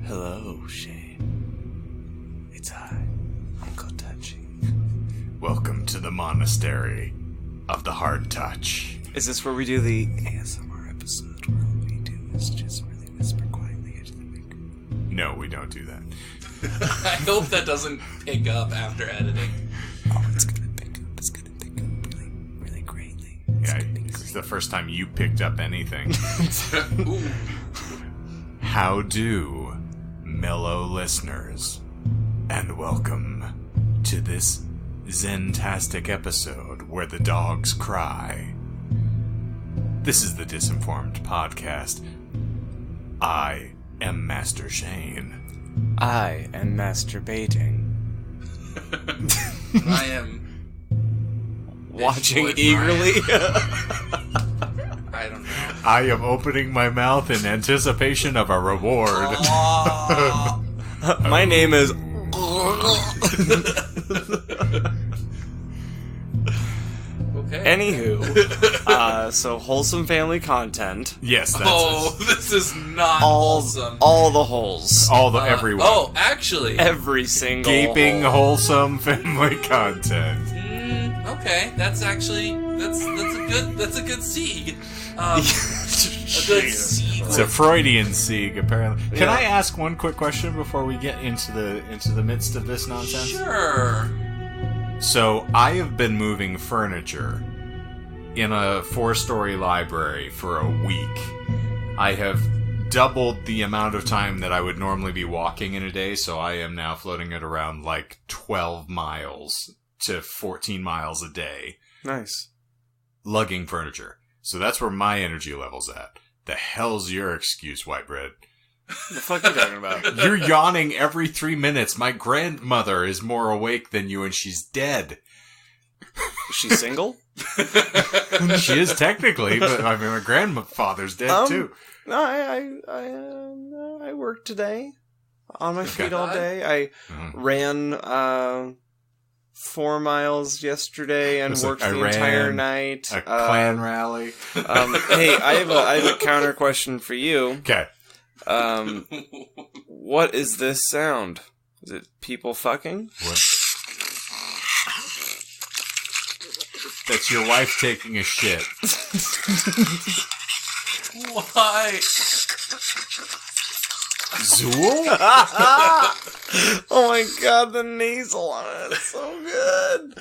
Hello, Shane. It's I, Uncle Touchy. Welcome to the monastery of the hard touch. Is this where we do the ASMR episode where all we do is just really whisper quietly into the mic? No, we don't do that. I hope that doesn't pick up after editing. Oh, it's gonna pick up. It's gonna pick up really, really greatly. It's the first time you picked up anything. Ooh. How do, mellow listeners, and welcome to this zen-tastic episode where the dogs cry. This is the Disinformed podcast. I am Master Shane. I am masturbating. I am Watching What, eagerly. I don't know. I am opening my mouth in anticipation of a reward. Oh. My name is... Okay. Anywho, so wholesome family content. Yes, that's This is not All wholesome. the holes. everyone. Oh, actually. Every single Gaping, hole. wholesome family content. Okay, that's a good seed. A good seed. It's a Freudian sieg, apparently. Can Yeah. I ask one quick question before we get into the midst of this nonsense? Sure. So, I have been moving furniture in a 4-story library for a week. I have doubled the amount of time that I would normally be walking in a day, so I am now floating at around like 12 miles to 14 miles a day, Nice. lugging furniture. So that's where my energy level's at. The hell's your excuse, white bread? The fuck are you talking about? You're yawning every 3 minutes. My grandmother is more awake than you, and she's dead. Is she single? She is technically, but I mean, my grandfather's dead too. No, I worked today. On my feet all day. I ran 4 miles yesterday and It's like worked I the ran entire night. A clan rally. Hey, I have a counter question for you. Okay. What is this sound? Is it people fucking? What? That's your wife taking a shit. Why? Zuul? Oh my god, the nasal on it. It's so good.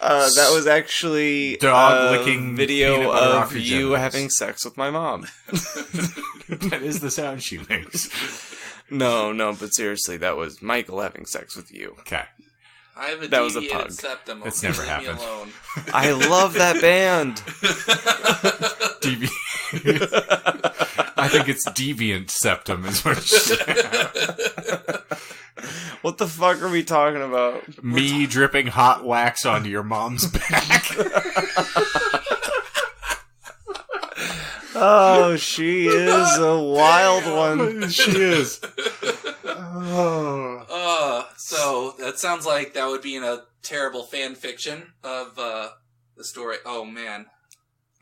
That was actually Dog a licking video peanut butter off of your you genitals. having sex with my mom. That is the sound she makes. No, but seriously, that was Michael having sex with you. Okay. I have a That was a deviated pug. septum. That's Okay, never leave me happened. alone. I love that band. I think it's Deviant Septum is what What the fuck are we talking about? me dripping hot wax onto your mom's back. Oh, she is a wild one. She is. So that sounds like that would be in a terrible fan fiction of the story. Oh man,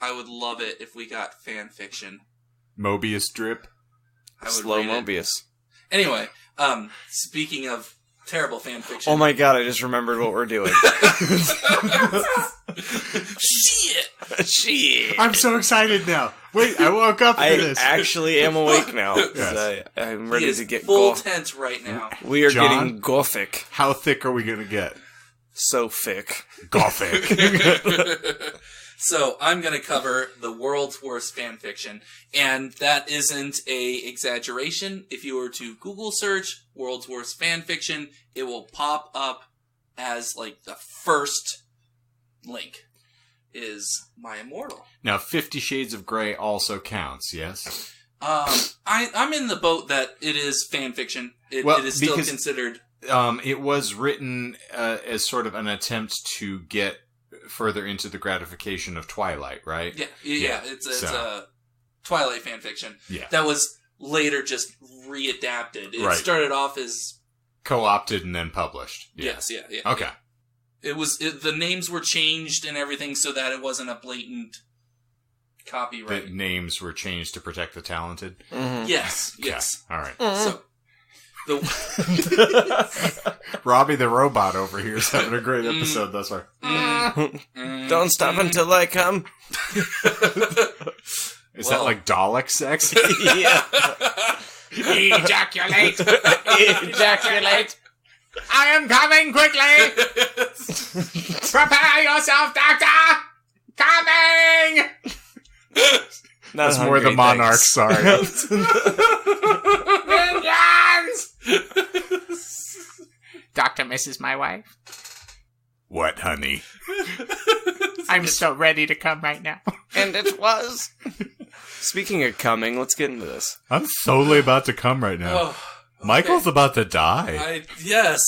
I would love it if we got fan fiction. Mobius drip. I would Slow read it. Mobius. Anyway, speaking of terrible fan fiction. Oh my god, I just remembered what we're doing. Shit! Shit. I'm so excited now. Wait, I woke up for I this. actually am awake now. 'Cause Yes. I'm He ready is to get full goth. tent right now. We are John? getting gothic. How thick are we gonna get? So thick. Gothic. So I'm going to cover the world's worst fan fiction, and that isn't a exaggeration. If you were to Google search world's worst fan fiction, it will pop up as like the first link is my Immortal. Now, 50 Shades of Grey also counts, yes? I'm in the boat that it is fan fiction. It is still because- considered. It was written as sort of an attempt to get further into the gratification of Twilight, right? Yeah. It's a Twilight fan fiction. Yeah. That was later just readapted. It Right. started off as Co-opted and then published. Yeah. yes, yeah. Okay. The names were changed and everything so that it wasn't a blatant copyright. The names were changed to protect the talented. Mhm. Yes. Okay. All right. So, Robbie the robot over here is having a great episode thus far. Don't stop until I come. Is that like Dalek sex? Yeah. Ejaculate! Ejaculate! I am coming quickly! Prepare yourself, Doctor! Coming! That's more the monarch, sorry. Minions! Doctor misses my wife. What, honey? I'm so ready to come right now. And it was. Speaking of coming, let's get into this. I'm totally about to come right now. Oh, okay. Michael's about to die. Yes.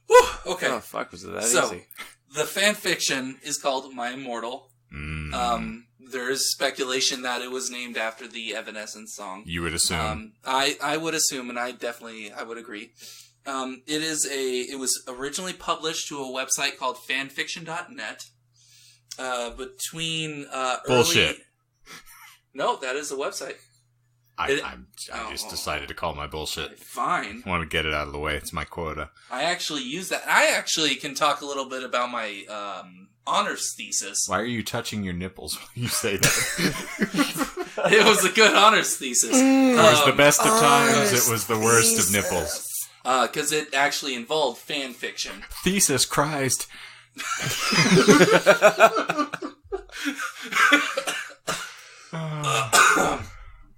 Whew, okay. Oh, fuck, was it that So, easy? the fanfiction is called My Immortal. There is speculation that it was named after the Evanescence song. You would assume. I would assume, and I would agree. It was originally published to a website called fanfiction.net. Between Bullshit. No, that is a website. I just decided to call my bullshit. Fine. I want to get it out of the way. It's my quota. I actually use that. I actually can talk a little bit about my honors thesis. Why are you touching your nipples when you say that? It was a good honors thesis. It was the best of times. It was the worst of nipples. Because it actually involved fan fiction. Thesis Christ.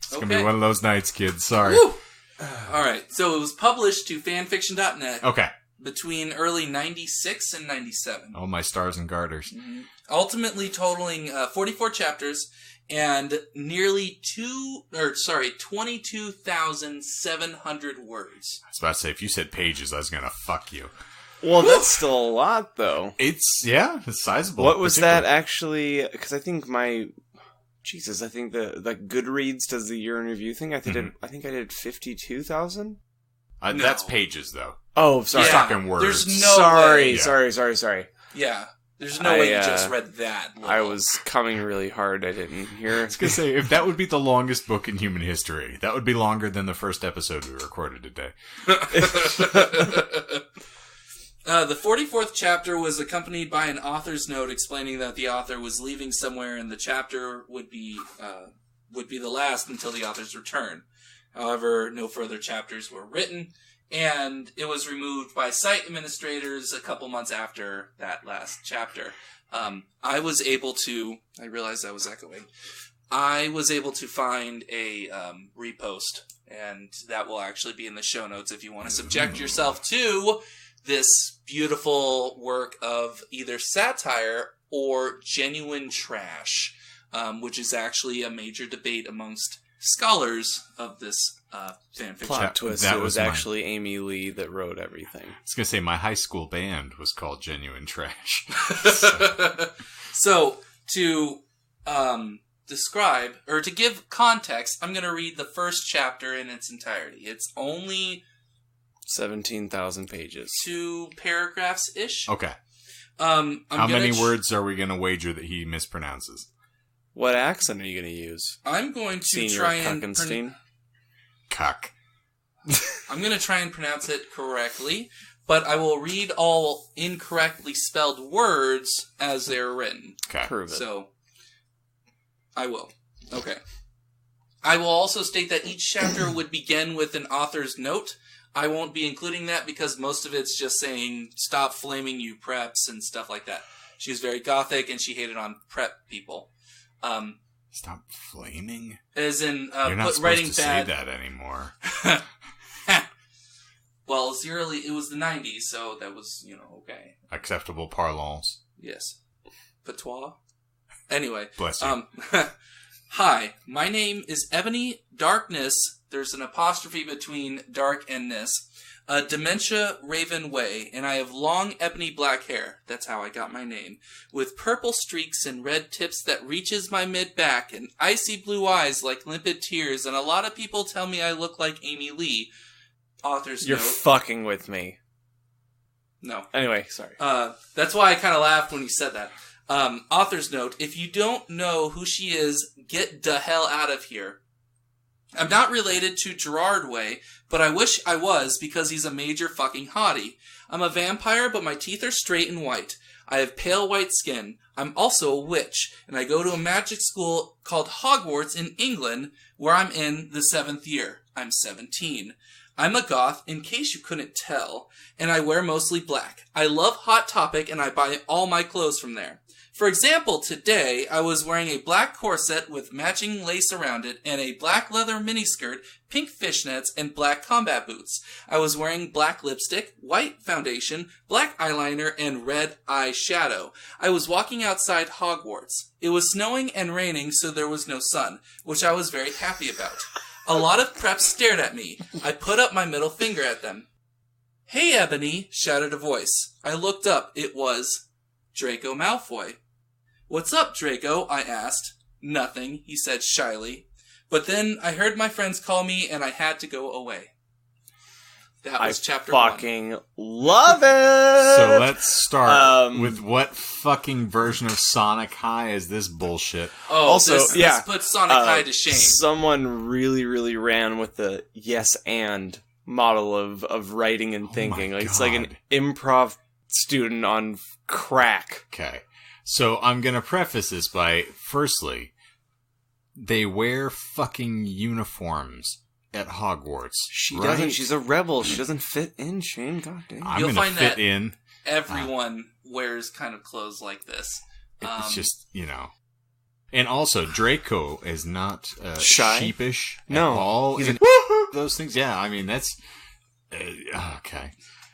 It's going to be one of those nights, kids. Sorry. Woo! Alright, so it was published to fanfiction.net Okay. between early 96 and 97. Oh, my stars and garters. Ultimately totaling 44 chapters and nearly 22,700 words. I was about to say, if you said pages, I was going to fuck you. Well, that's still a lot, though. It's sizable. What was that actually? Because I think I think the Goodreads does the year in review thing. I think I did 52,000. No. That's pages, though. Oh, sorry. Yeah, Talking words. There's no way. Sorry. Yeah. There's no way you just read that. I was coming really hard. I didn't hear. I was going to say, if that would be the longest book in human history, that would be longer than the first episode we recorded today. The 44th chapter was accompanied by an author's note explaining that the author was leaving somewhere and the chapter would be the last until the author's return. However, no further chapters were written, and it was removed by site administrators a couple months after that last chapter. I was able to... I realized I was echoing. I was able to find a repost, and that will actually be in the show notes if you want to subject yourself to this beautiful work of either satire or genuine trash, which is actually a major debate amongst scholars of this fanfiction. Plot twist. That It was was actually Amy Lee that wrote everything. I was going to say, my high school band was called Genuine Trash. So, to describe, or to give context, I'm going to read the first chapter in its entirety. It's only 17,000 pages. 2 paragraphs-ish. Okay. How many words are we going to wager that he mispronounces? What accent are you going to use? I'm going to Senior try and... Kuckenstein? Cuck. I'm going to try and pronounce it correctly, but I will read all incorrectly spelled words as they're written. Okay. Prove it. So, I will. Okay. I will also state that each chapter would begin with an author's note. I won't be including that because most of it's just saying, stop flaming you preps and stuff like that. She was very gothic and she hated on prep people. Stop flaming? As in, You're not supposed writing to bad... say that anymore. Well, it was the 90s, so that was, okay. Acceptable parlance. Yes. Patois? Anyway. Bless you. Hi, my name is Ebony Darkness. There's an apostrophe between dark and ness. A dementia raven way, and I have long ebony black hair. That's how I got my name. With purple streaks and red tips that reaches my mid-back, and icy blue eyes like limpid tears, and a lot of people tell me I look like Amy Lee. Author's You're note. fucking with me. No. Anyway, sorry. That's why I kind of laughed when you said that. Author's note, if you don't know who she is, get the hell out of here. I'm not related to Gerard Way, but I wish I was because he's a major fucking hottie. I'm a vampire, but my teeth are straight and white. I have pale white skin. I'm also a witch, and I go to a magic school called Hogwarts in England, where I'm in the 7th year. I'm 17. I'm a goth, in case you couldn't tell, and I wear mostly black. I love Hot Topic, and I buy all my clothes from there. For example, today, I was wearing a black corset with matching lace around it and a black leather miniskirt, pink fishnets, and black combat boots. I was wearing black lipstick, white foundation, black eyeliner, and red eyeshadow. I was walking outside Hogwarts. It was snowing and raining, so there was no sun, which I was very happy about. A lot of preps stared at me. I put up my middle finger at them. "Hey, Ebony," shouted a voice. I looked up. It was Draco Malfoy. "What's up, Draco?" I asked. "Nothing," he said shyly. But then I heard my friends call me and I had to go away. That was chapter 1. I fucking love it! So let's start with what fucking version of Sonic High is this bullshit? Oh, also, this puts Sonic High to shame. Someone really, really ran with the yes and model of writing and thinking. Like, it's like an improv student on crack. Okay. So I'm gonna preface this by, firstly, they wear fucking uniforms at Hogwarts. She doesn't. She's a rebel. She doesn't fit in, Shane. God damn. You'll gonna find fit that in. Everyone wears kind of clothes like this. It's just, And also, Draco is not shy, sheepish at no, all. He's those things. Yeah, I mean, that's... okay.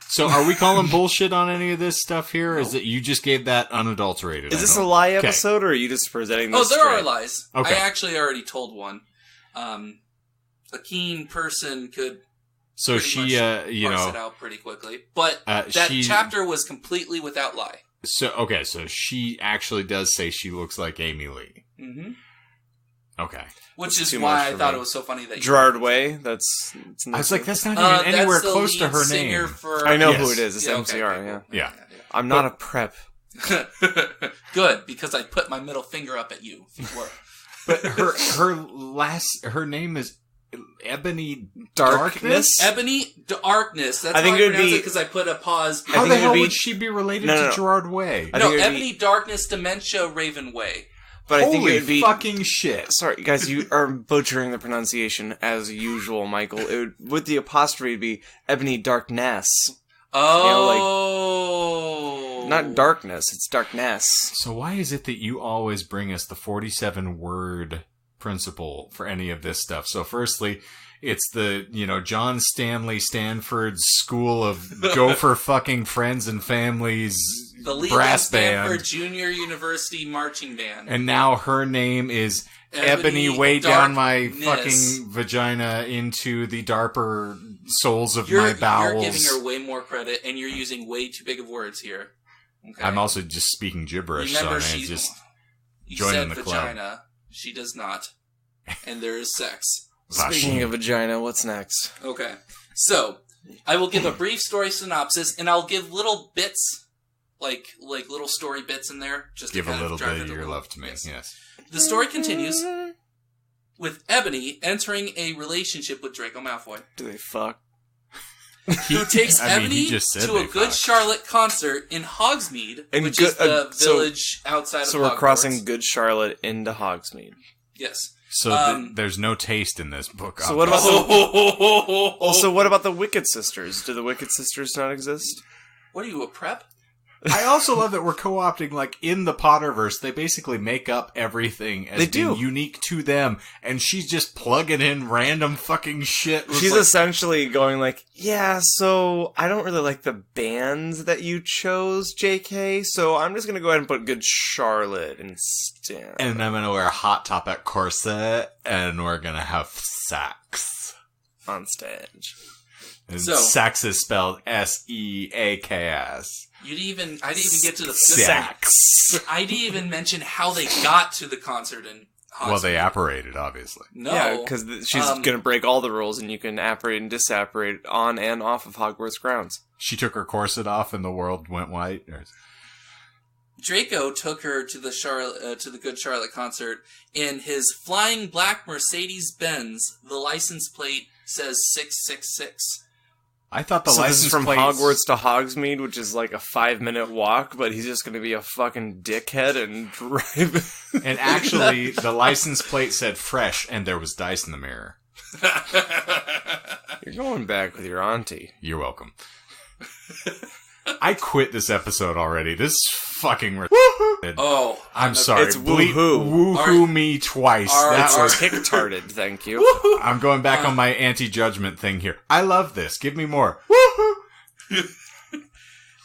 So are we calling bullshit on any of this stuff here? Or is it you just gave that unadulterated? Is this a lie episode, or are you just presenting this there straight? are lies. Okay. I actually already told one. A keen person could So she, parse it out pretty quickly. But that chapter was completely without lie. So she actually does say she looks like Amy Lee. Mm-hmm. Okay. Which is why I thought it was so funny that Gerard Way. I was like, that's not even anywhere close to her name. I know who it is. It's MCR. Okay, cool. Yeah. I'm not a prep. Good, because I put my middle finger up at you. If you were. But her name is Ebony Darkness. Ebony Darkness. That's I think how I it would pronounce be it because I put a pause. How the hell would she be related to Gerard Way? No, Ebony Darkness Dementia Raven Way. But I think it would be fucking shit. Sorry, guys, you are butchering the pronunciation as usual, Michael. It would, with the apostrophe, it'd be Ebony Darkness. Oh, not darkness, it's darkness. So why is it that you always bring us the 47-word principle for any of this stuff? So firstly, it's the, John Stanley Stanford School of Gopher fucking Friends and Families the brass Stanford band. Junior University Marching Band. And now her name is Ebony way down my fucking vagina into the darker souls of my bowels. You're giving her way more credit, and you're using way too big of words here. Okay? I'm also just speaking gibberish, Remember, so I'm just you joining said the vagina. club. She does not. And there is sex. Speaking of vagina, what's next? Okay. So, I will give a brief story synopsis, and I'll give little bits, like little story bits in there. Just give to a little bit of your love to me, yes. The story continues with Ebony entering a relationship with Draco Malfoy. Do they fuck? Who takes Ebony to a Good Charlotte concert in Hogsmeade, which is the village outside of Hogwarts. So we're crossing Good Charlotte into Hogsmeade. Yes. So there's no taste in this book. So what about what about the Wicked Sisters? Do the Wicked Sisters not exist? What are you, a prep? I also love that we're co-opting, like, in the Potterverse, they basically make up everything as being unique to them, and she's just plugging in random fucking shit. She's essentially going like, yeah, so I don't really like the bands that you chose, JK, so I'm just gonna go ahead and put Good Charlotte instead. And I'm gonna wear a Hot Topic corset, and we're gonna have sex. On stage. And sex is spelled S-E-A-K-S. I didn't even get to the sex. I didn't even mention how they got to the concert in Hogsmeade. Well, they apparated, obviously. No. Yeah, because she's going to break all the rules, and you can apparate and disapparate on and off of Hogwarts grounds. She took her corset off, and the world went white? Draco took her to the Good Charlotte concert in his flying black Mercedes-Benz. The license plate says 666. I thought the So this license is from plate Hogwarts to Hogsmeade, which is like a 5-minute walk, but he's just going to be a fucking dickhead and drive. And actually, the license plate said fresh, and there was dice in the mirror. You're going back with your auntie. You're welcome. I quit this episode already. This is fucking Oh, I'm sorry. It's woohoo. Woohoo me twice. That was hick-tarded, thank you. I'm going back on my anti-judgment thing here. I love this. Give me more.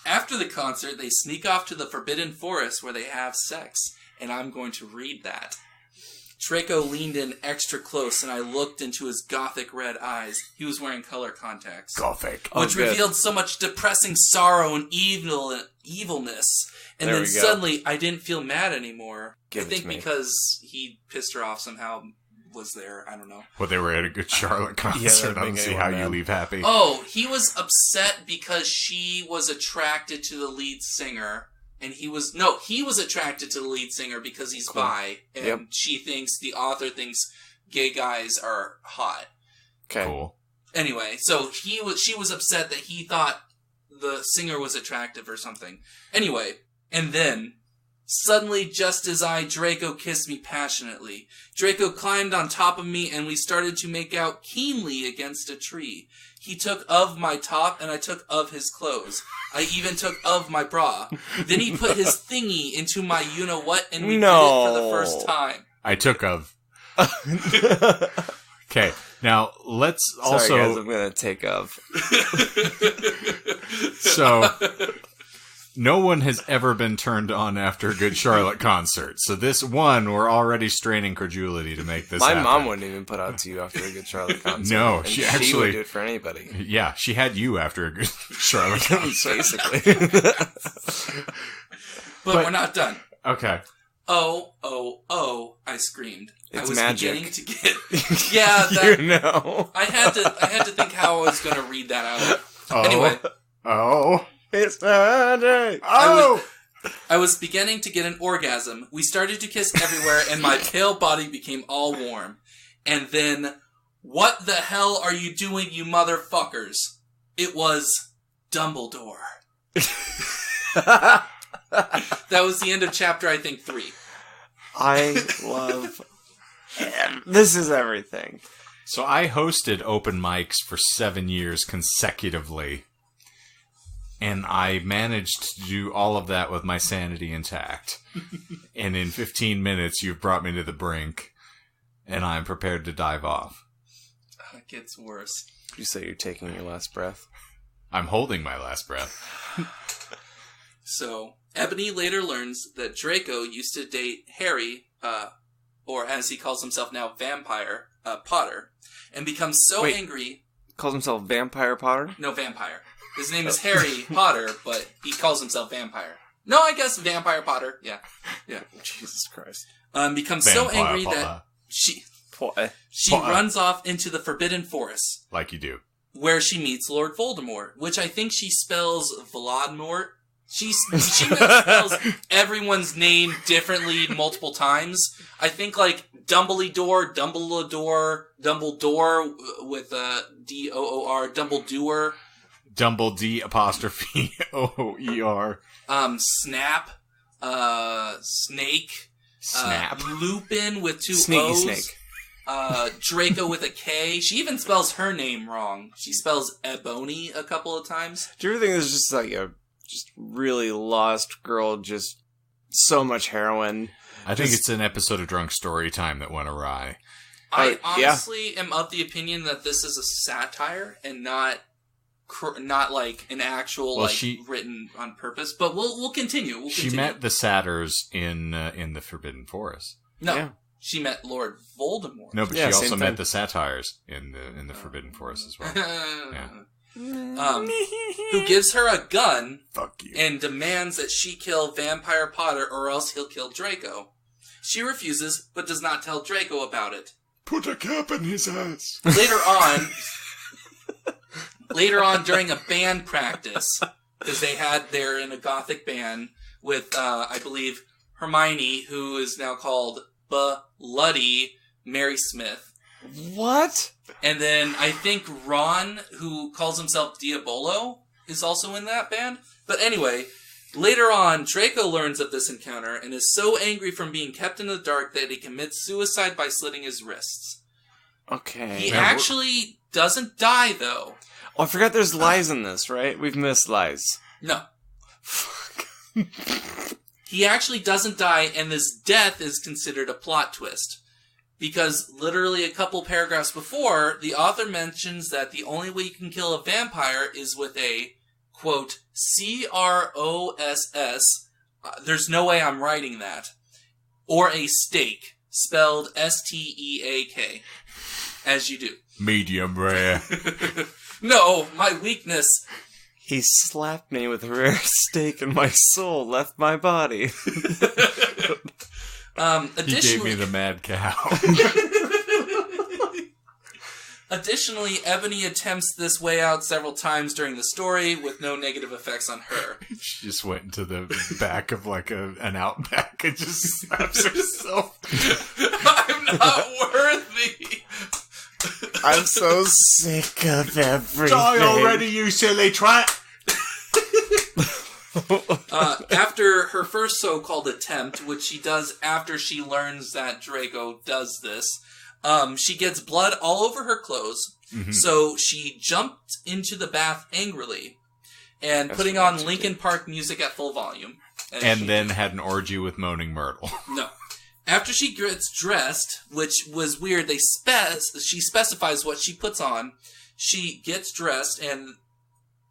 After the concert, they sneak off to the Forbidden Forest where they have sex, and I'm going to read that. Draco leaned in extra close, and I looked into his gothic red eyes. He was wearing color contacts. Gothic. Which revealed so much depressing sorrow and evilness. And then suddenly, I didn't feel mad anymore. I think because he pissed her off somehow, was there. I don't know. Well, they were at a Good Charlotte concert. I don't see how you leave happy. Oh, he was upset because she was attracted to the lead singer. And he was attracted to the lead singer because he's bi. And the author thinks gay guys are hot. Okay. Cool. Anyway, so she was upset that he thought the singer was attractive or something. Anyway, and then, suddenly, just as Draco kissed me passionately. Draco climbed on top of me and we started to make out keenly against a tree. He took of my top and I took of his clothes. I even took of my bra. Then he put his thingy into my you-know-what and we did it for the first time. I took of. Okay, now let's also... Sorry guys, I'm going to take of. So... No one has ever been turned on after a Good Charlotte concert. So this one, we're already straining credulity to make this happen. My mom wouldn't even put out to you after a Good Charlotte concert. No, she would do it for anybody. Yeah, she had you after a Good Charlotte concert. Basically. But we're not done. Okay. Oh, I screamed. It's I was magic. beginning to get... Yeah, that... You know. I had to think how I was going to read that out. Oh. Anyway. Oh. It's magic. Oh! I was beginning to get an orgasm. We started to kiss everywhere, and my pale body became all warm. And then, what the hell are you doing, you motherfuckers? It was Dumbledore. That was the end of chapter, I think, 3. I love... This is everything. So I hosted open mics for 7 years consecutively. And I managed to do all of that with my sanity intact. And in 15 minutes, you've brought me to the brink. And I'm prepared to dive off. It gets worse. You say you're taking your last breath? I'm holding my last breath. So, Ebony later learns that Draco used to date Harry, or as he calls himself now, Vampyre Potter, and becomes so angry... Calls himself Vampyre Potter? No, Vampire. His name is Harry Potter, but he calls himself Vampire. No, I guess Vampyre Potter. Yeah. Jesus Christ. Becomes so angry that she runs off into the Forbidden Forest. Like you do. Where she meets Lord Voldemort, which I think she spells Vladmort. She spells everyone's name differently multiple times. I think like Dumbledore with a D-O-O-R, Dumbledore. D apostrophe O-E-R. Snap, Snake, Snap. Lupin with 2 Sneaky O's. Snake. Draco with a K. She even spells her name wrong. She spells Ebony a couple of times. Do you ever think there's just like a really lost girl, just so much heroin? I think it's an episode of Drunk Story Time that went awry. I honestly am of the opinion that this is a satire and not like an actual written on purpose. But we'll continue. She met the satyrs in the Forbidden Forest. No. Yeah. She met Lord Voldemort. No, but she also met the satires in the Forbidden Forest as well. Yeah. Who gives her a gun Fuck you. and demands that she kill Vampyre Potter or else he'll kill Draco. She refuses, but does not tell Draco about it. Put a cap in his ass. Later on during a band practice, because they're in a gothic band, with, I believe, Hermione, who is now called Bloody Mary Smith. What? And then I think Ron, who calls himself Diabolo, is also in that band. But anyway, later on, Draco learns of this encounter and is so angry from being kept in the dark that he commits suicide by slitting his wrists. Okay. He actually doesn't die, though. Oh, I forgot there's lies in this, right? We've missed lies. No. He actually doesn't die, and this death is considered a plot twist. Because literally a couple paragraphs before, the author mentions that the only way you can kill a vampire is with a, quote, CROSS. There's no way I'm writing that. Or a steak, spelled STEAK. As you do. Medium rare. No, my weakness. He slapped me with a rare steak and my soul left my body. Additionally, He gave me the mad cow. Additionally, Ebony attempts this way out several times during the story with no negative effects on her. She just went into the back of like an outback and just slaps herself. I'm not worthy. I'm so sick of everything. Die already, you silly twat! After her first so-called attempt, which she does after she learns that Draco does this, she gets blood all over her clothes, so she jumped into the bath angrily, and putting on Linkin Park music at full volume. And then had an orgy with Moaning Myrtle. No. After she gets dressed, which was weird, she specifies what she puts on. She gets dressed, and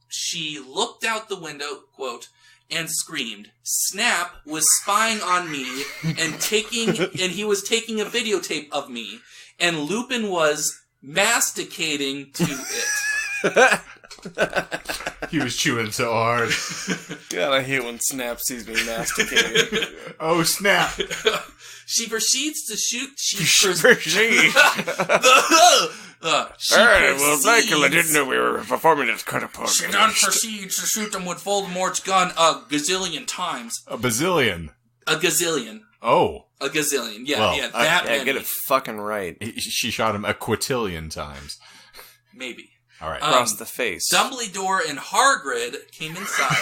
she looked out the window, quote, and screamed. Snap was spying on me and he was taking a videotape of me, and Luppine was masticating to it. He was chewing so hard. God, I hate when Snap sees me masticating. Oh, Snap. She proceeds to shoot. Well, Michael, I didn't know we were performing this kind of podcast. She then proceeds to shoot them with Voldemort's gun a gazillion times. A bazillion. A gazillion. Oh. A gazillion. Yeah, Well, yeah, that many. Yeah, get it fucking right. She shot him a quintillion times. Maybe. All right. Across the face. Dumbledore and Hagrid came inside,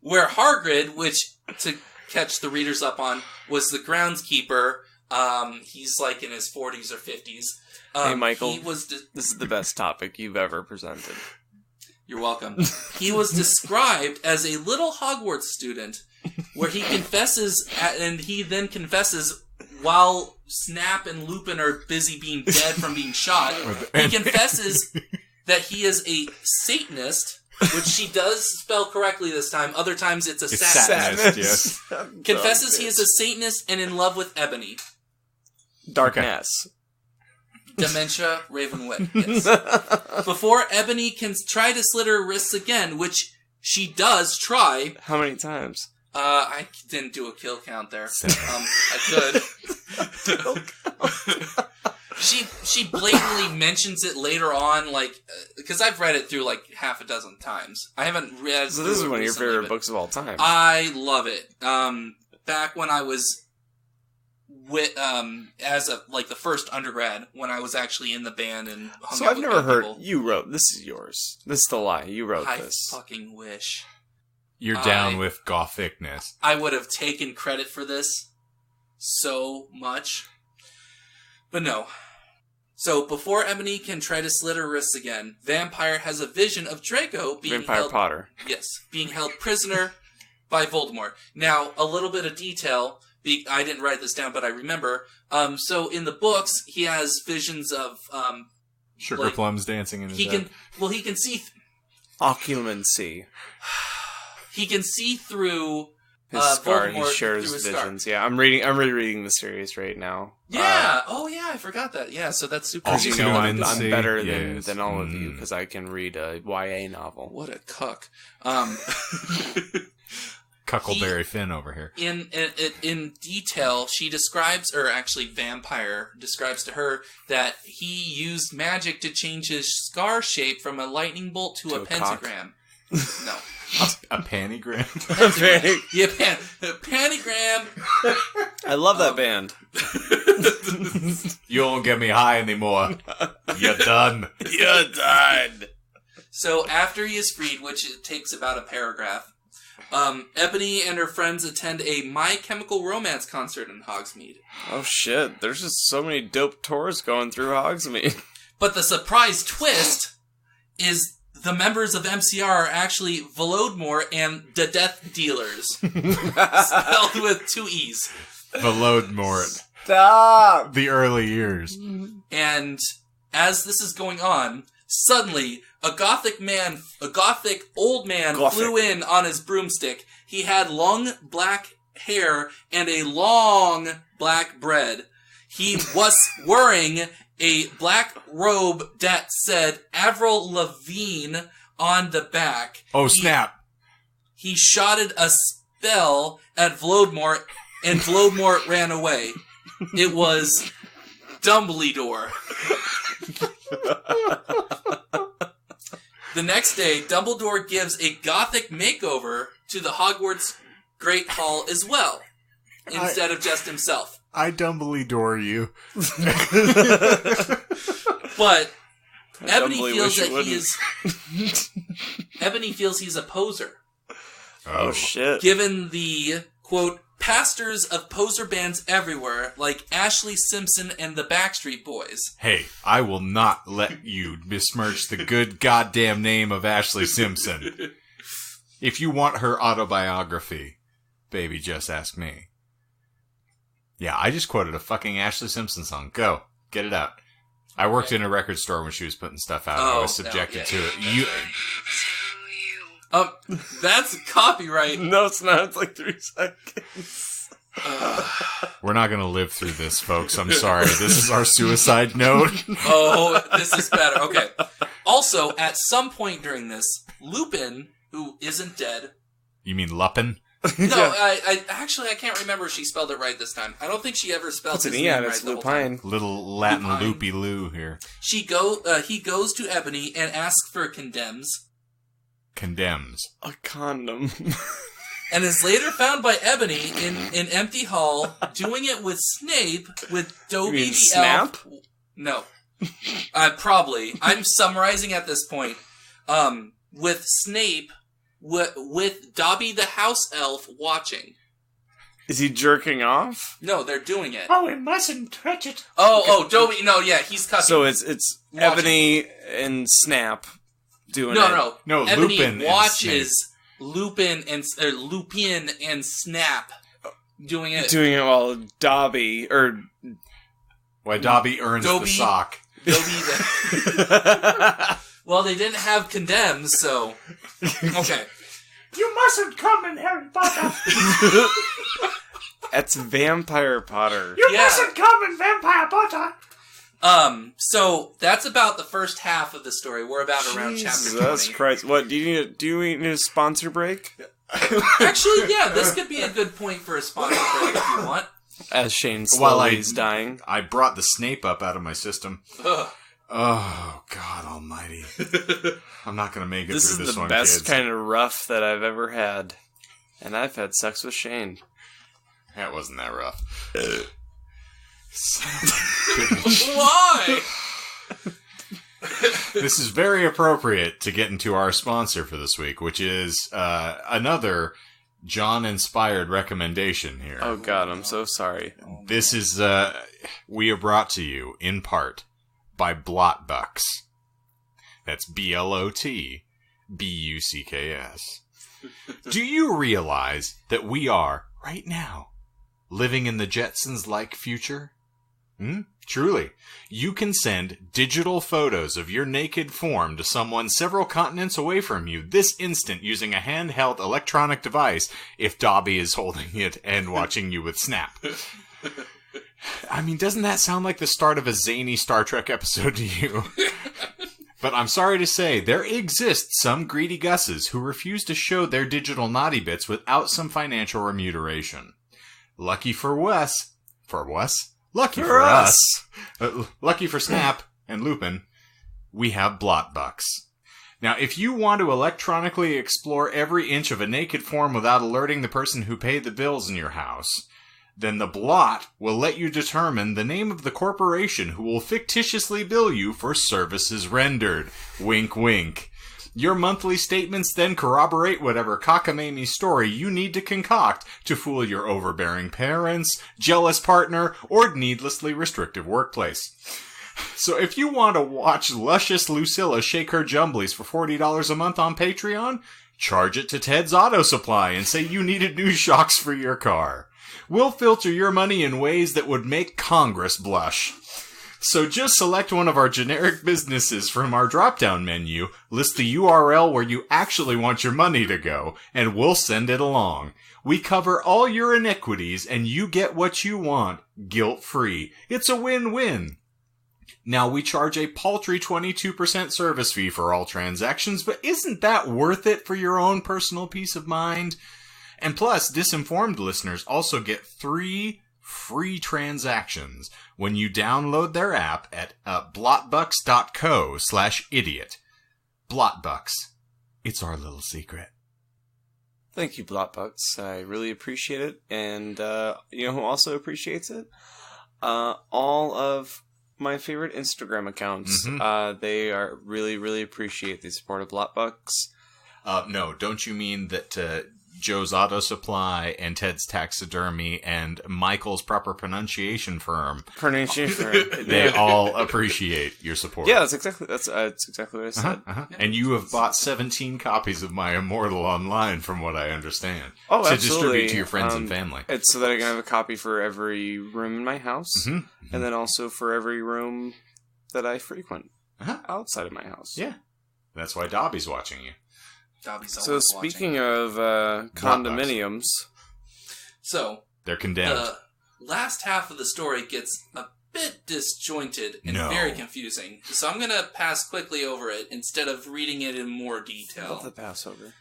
where Hagrid, which, to catch the readers up on, was the groundskeeper. He's like in his 40s or 50s. Hey, Michael, this is the best topic you've ever presented. You're welcome. He was described as a little Hogwarts student, where he confesses, and he then confesses while Snap and Luppine are busy being dead from being shot. He confesses that he is a Satanist, which she does spell correctly this time. Other times it's a Satanist. Yes. Confesses he is a Satanist and in love with Ebony. Darkness. Dementia, Ravenwit, yes. Before Ebony can try to slit her wrists again, which she does try. How many times? I didn't do a kill count there. I could. She blatantly mentions it later on, like, because I've read it through like half a dozen times. I haven't read. So this is one of your favorite books of all time. I love it. Back when I was as the first undergrad, when I was actually in the band and hung so out I've with never heard people. You wrote this is yours. This is the lie. You wrote this. I fucking wish. You're down with gothicness. I would have taken credit for this so much. But no. So, before Ebony can try to slit her wrists again, Vampire has a vision of Draco being Vampire Potter. Yes, being held prisoner by Voldemort. Now, a little bit of detail. I didn't write this down, but I remember. So, in the books, he has visions of... Sugar plums dancing in his head. He can see... Occlumency. He can see through his scar. Voldemort He shares visions. Yeah, I'm rereading the series right now. Yeah. I forgot that. Yeah, so that's super. Because I'm better than all of you because I can read a YA novel. What a cuck. Cuckleberry Finn over here. In detail, she describes, or actually Vampire describes to her, that he used magic to change his scar shape from a lightning bolt to a pentagram. No. A panigram? Yeah, panigram. I love that band. You won't get me high anymore. You're done. You're done. So after he is freed, which it takes about a paragraph, Ebony and her friends attend a My Chemical Romance concert in Hogsmeade. Oh shit, there's just so many dope tours going through Hogsmeade. But the surprise twist is the members of MCR are actually Volodmort and the Death Dealers. Spelled with 2 E's. Volodmort. Stop! The early years. And as this is going on, suddenly a gothic old man flew in on his broomstick. He had long black hair and a long black bread. He was wearing a black robe that said Avril Lavigne on the back. Oh, snap. He shotted a spell at Volodmort, and Volodmort ran away. It was Dumbleydor. The next day, Dumbledore gives a gothic makeover to the Hogwarts Great Hall as well, instead of just himself. I Dumbledore you. But Ebony feels that he is. Ebony feels he's a poser. Oh shit! Given the quote pastors of poser bands everywhere, like Ashley Simpson and the Backstreet Boys. Hey, I will not let you besmirch the good goddamn name of Ashley Simpson. If you want her autobiography, baby, just ask me. Yeah, I just quoted a fucking Ashley Simpson song. Go. Get it out. I worked in a record store when she was putting stuff out. I was subjected to it. That's copyright. No, it's not. It's like 3 seconds. We're not going to live through this, folks. I'm sorry. This is our suicide note. Oh, this is better. Okay. Also, at some point during this, Luppine, who isn't dead... You mean Luppine? No, I can't remember if she spelled it right this time. I don't think she ever spelled his name right it's the whole time. Luppine. Little Latin Luppine. loopy-loo here. He goes to Ebony and asks for condemns. Condemns. A condom. And is later found by Ebony in an empty hall, doing it with Snape, with Dobby You mean the Snap? elf. No. Probably. I'm summarizing at this point. With Snape, with Dobby the house elf watching. Is he jerking off? No, they're doing it. Oh, we mustn't touch it. Oh, Dobby, no, yeah, he's cussing. So it's Ebony and Snap doing it. No, Ebony Luppine watches Luppine and Snap doing it. Doing it while Dobby, or... Why Dobby earns the sock. Well, they didn't have condemns, so... Okay. You mustn't come in, Harry Potter. That's Vampyre Potter. You mustn't come in, Vampyre Potter. So that's about the first half of the story. We're about around chapter 20. Jesus Christ. What, do you need a sponsor break? Actually, yeah, this could be a good point for a sponsor break if you want. As Shane slowly is dying. I brought the Snape up out of my system. Ugh. Oh, God almighty. I'm not going to make it This through is this the one, best kids. kind of rough that I've ever had. And I've had sex with Shane. That wasn't that rough. Why? This is very appropriate to get into our sponsor for this week, which is another John-inspired recommendation here. Oh God, I'm so sorry. This is, we are brought to you, in part, by BlotBucks. That's BLOTBUCKS. Do you realize that we are, right now, living in the Jetsons-like future? Truly. You can send digital photos of your naked form to someone several continents away from you this instant using a handheld electronic device if Dobby is holding it and watching you with Snap. I mean, doesn't that sound like the start of a zany Star Trek episode to you? But I'm sorry to say, there exist some greedy gusses who refuse to show their digital naughty bits without some financial remuneration. Lucky for Wes. For Wes? Lucky for us. Lucky for Snap and Luppine, we have BlotBucks. Now, if you want to electronically explore every inch of a naked form without alerting the person who paid the bills in your house, then the blot will let you determine the name of the corporation who will fictitiously bill you for services rendered. Wink, wink. Your monthly statements then corroborate whatever cockamamie story you need to concoct to fool your overbearing parents, jealous partner, or needlessly restrictive workplace. So if you want to watch luscious Lucilla shake her jumblies for $40 a month on Patreon, charge it to Ted's Auto Supply and say you needed new shocks for your car. We'll filter your money in ways that would make Congress blush. So just select one of our generic businesses from our drop-down menu, list the URL where you actually want your money to go, and we'll send it along. We cover all your iniquities, and you get what you want, guilt-free. It's a win-win. Now, we charge a paltry 22% service fee for all transactions, but isn't that worth it for your own personal peace of mind? And plus, Disinformed listeners also get 3 free transactions when you download their app at blotbucks.co/idiot. BlotBucks. It's our little secret. Thank you, BlotBucks. I really appreciate it. And you know who also appreciates it? All of my favorite Instagram accounts. They are really appreciate the support of BlotBucks. No, don't you mean that Joe's Auto Supply and Ted's Taxidermy and Michael's Proper Pronunciation Firm, they all appreciate your support? Yeah, that's exactly what I said. And you have bought 17 copies of my Immortal online, from what I understand. Oh, to absolutely. distribute to your friends and family. It's so that I can have a copy for every room in my house, and then also for every room that I frequent outside of my house. Yeah, that's why Dobby's watching you. So speaking of condominiums, so they're condemned. The last half of the story gets a bit disjointed and very confusing. So I'm going to pass quickly over it instead of reading it in more detail. Love the passover.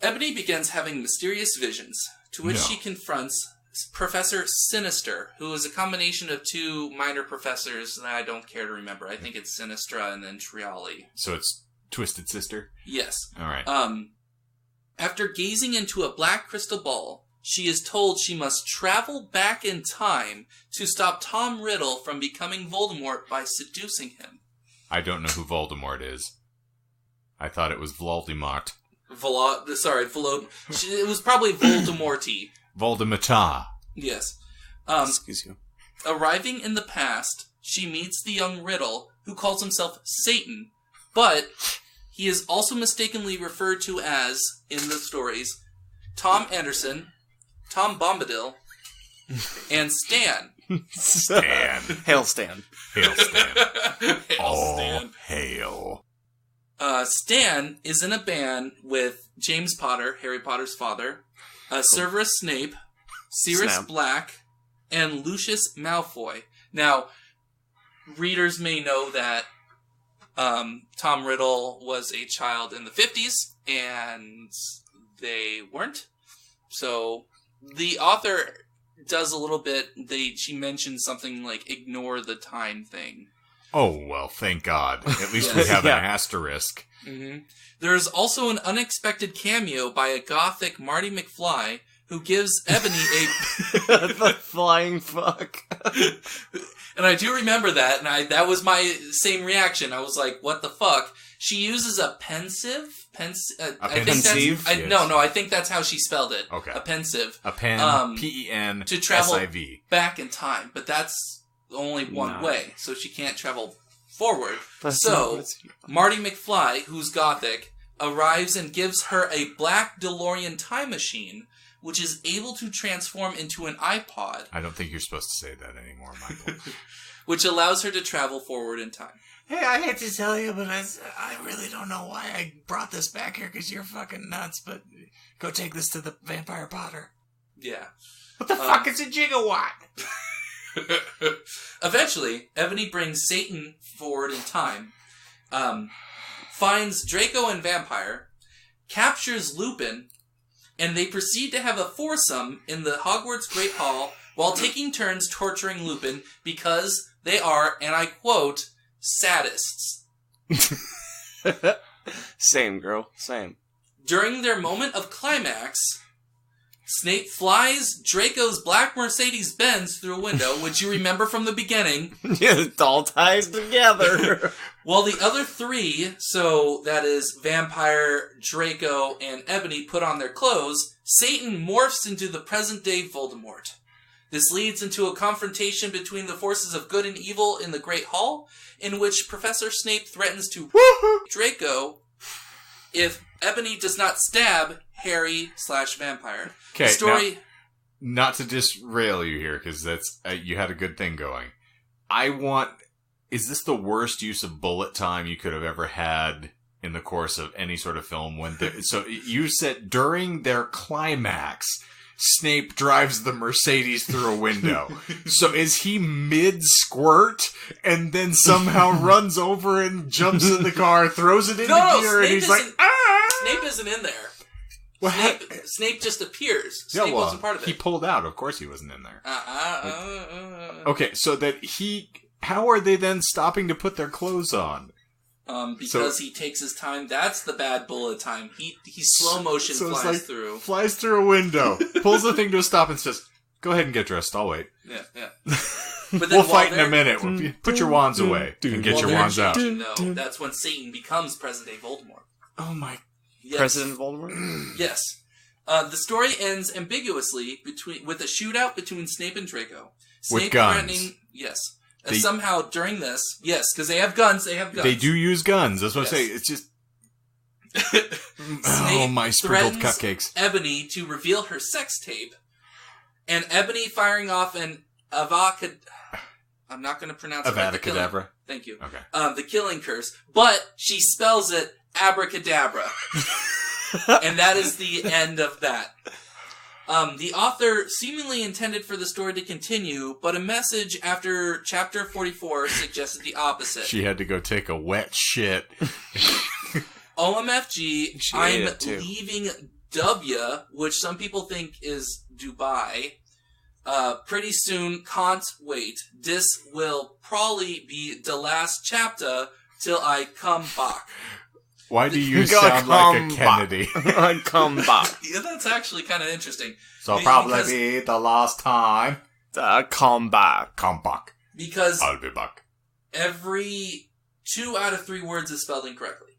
Ebony begins having mysterious visions, to which she confronts Professor Sinister, who is a combination of 2 minor professors that I don't care to remember. I think it's Sinistra and then Triali. So it's Twisted Sister? Yes. All right. After gazing into a black crystal ball, she is told she must travel back in time to stop Tom Riddle from becoming Voldemort by seducing him. I don't know who Voldemort is. I thought it was Voldemort. It was probably Voldemorty. Voldemorta. Yes. Excuse you. Arriving in the past, she meets the young Riddle, who calls himself Satan, but he is also mistakenly referred to as, in the stories, Tom Anderson, Tom Bombadil, and Stan. Stan. Hail Stan. Hail Stan. Hail Stan. Hail. Stan is in a band with James Potter, Harry Potter's father, Severus Snape, Sirius Black, and Lucius Malfoy. Now, readers may know that Tom Riddle was a child in the 50s, and they weren't. So, the author does a little bit, she mentions something like, ignore the time thing. Oh, well, thank God. At least we have an asterisk. Mm-hmm. There's also an unexpected cameo by a gothic Marty McFly, who gives Ebony a... The flying fuck. And I do remember that, and that was my same reaction. I was like, what the fuck? She uses a pensive? Pensive? No, I think that's how she spelled it. Okay. A pensive. A pen, P-E-N, to travel S-I-V. back in time, but that's only one way, so she can't travel forward. So, Marty McFly, who's gothic, arrives and gives her a black DeLorean time machine, which is able to transform into an iPod. I don't think you're supposed to say that anymore, Michael. Which allows her to travel forward in time. Hey, I hate to tell you, but I really don't know why I brought this back here, because you're fucking nuts, but go take this to the Vampyre Potter. Yeah. What the fuck is a gigawatt? Eventually, Ebony brings Satan forward in time, finds Draco and Vampire, captures Luppine, and they proceed to have a foursome in the Hogwarts Great Hall while taking turns torturing Luppine because they are, and I quote, sadists. Same, girl. Same. During their moment of climax, Snape flies Draco's black Mercedes-Benz through a window, which you remember from the beginning. Yeah, it all ties together. While the other three, so that is Vampyre, Draco, and Ebony, put on their clothes, Satan morphs into the present-day Voldemort. This leads into a confrontation between the forces of good and evil in the Great Hall, in which Professor Snape threatens to Draco if Ebony does not stab Harry/Vampire. Okay, story. Now, not to disrail you here, because that's you had a good thing going. Is this the worst use of bullet time you could have ever had in the course of any sort of film? So you said during their climax, Snape drives the Mercedes through a window. So is he mid-squirt and then somehow runs over and jumps in the car, throws it into gear, and he's like, ah! Snape isn't in there. Snape just appears. Yeah, Snape wasn't part of it. He pulled out. Of course he wasn't in there. Okay, so how are they then stopping to put their clothes on? Because he takes his time. That's the bad bullet time. He slow motion flies through. Flies through a window, pulls the thing to a stop and says, go ahead and get dressed, I'll wait. Yeah. But then we'll fight in a minute. Put your wands away and get your wands out. Though, that's when Satan becomes present-day Voldemort. Oh my... Yes. President Voldemort? Yes. The story ends ambiguously with a shootout between Snape and Draco. Snape with guns. Threatening... Yes. And somehow during this... Yes, because they have guns. They do use guns. That's what I'm saying. It's just... Snape my sprinkled cupcakes. Ebony to reveal her sex tape. And Ebony firing off an I'm not going to pronounce it. Avada Kedavra. Thank you. Okay. The killing curse. But she spells it abracadabra. And that is the end of that. The author seemingly intended for the story to continue, but a message after chapter 44 suggested the opposite. She had to go take a wet shit. OMFG, I'm leaving W, which some people think is Dubai. Pretty soon, can't wait. This will probably be the last chapter till I come back. Why do you sound like a Kennedy? Come back. Yeah, that's actually kind of interesting. So probably be the last time. Come back. Come back. Because I'll be back. Every 2 out of 3 words is spelled incorrectly.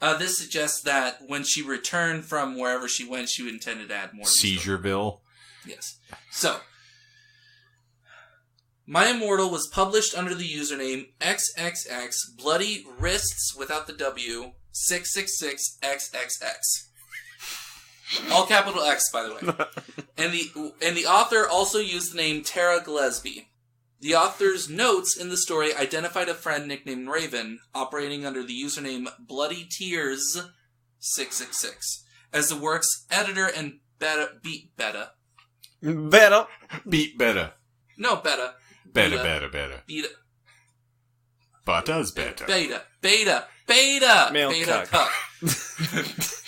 This suggests that when she returned from wherever she went, she intended to add more. Seizureville. Yes. So, My Immortal was published under the username XXX Bloody Wrists without the W 666XXX. All capital X, by the way. And the author also used the name Tara Gillespie. The author's notes in the story identified a friend nicknamed Raven, operating under the username Bloody Tears 666, as the work's editor and beat beta. Beat beta. No, beta. Beta. Butter's better. Beta. Male beta cuck.